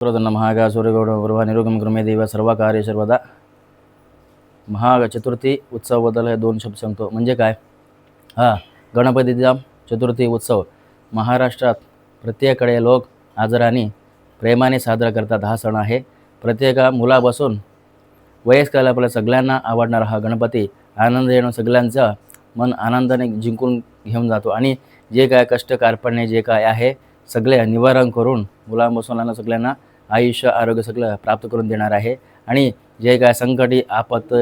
महागा सूर्यगौड प्रभा निरोगम क्रमे देव सर्व कार्य सर्वदा. महाग चतुर्थी उत्सवाबद्दल हे दोन शब्द सांगतो. म्हणजे काय? गणपतीचा चतुर्थी उत्सव महाराष्ट्रात प्रत्येकाकडे लोक आदराने प्रेमाने साजरा करतात. हा सण आहे. प्रत्येक मुलापासून वयस्करापर्यंत सगळ्यांना आवडणारा हा गणपती आनंद येणं सगळ्यांचं मन आनंदाने जिंकून घेऊन जातो आणि जे काय कष्ट कार्पण्य जे काय आहे सगळे निवारण करून मुलांपासून सगळ्यांना आयुष्य आरोग्य सगळं प्राप्त करून देणार आहे. आणि जे काय संकटी आपत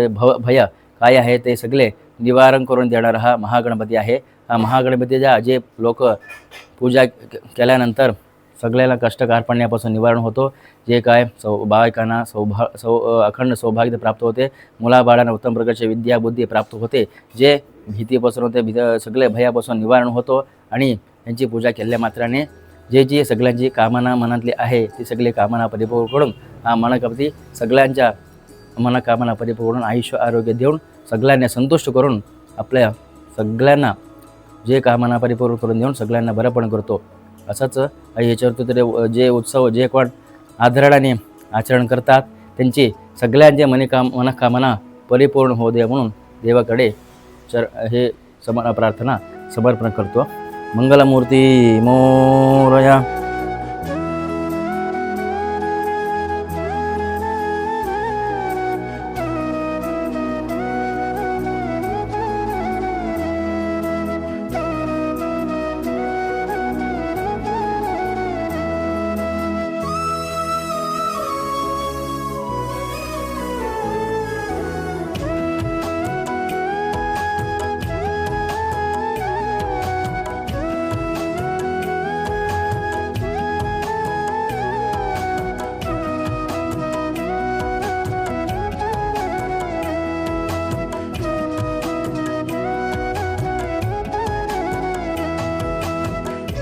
भय काय आहे ते सगळे निवारण करून देणारा हा महागणपती आहे. हा महागणपतीच्या जे लोक पूजा केल्यानंतर सगळ्याला कष्ट कार्पण्यापासून निवारण होतो. जे काय बायकांना अखंड सौभाग्य प्राप्त होते. मुलाबाळांना उत्तम प्रकारची विद्या बुद्धी प्राप्त होते. जे भीतीपासून होते सगळे भयापासून निवारण होतो. आणि यांची पूजा केल्या मात्राने जे सगळ्यांची कामना मनातली आहे ती सगळी कामना परिपूर्ण करून हा मनगणपती सगळ्यांच्या मनकामना परिपूर्ण आयुष्य आरोग्य देऊन सगळ्यांना संतुष्ट करून आपल्या सगळ्यांना जे कामना परिपूर्ण करून देऊन सगळ्यांना बरं पण करतो. असंच याच्यावर जे उत्सव जे कोण आदराने आचरण करतात त्यांची सगळ्यांचे मनकामना परिपूर्ण होऊ दे म्हणून देवाकडे हे प्रार्थना समर्पण करतो. मंगलमूर्ती मोरया.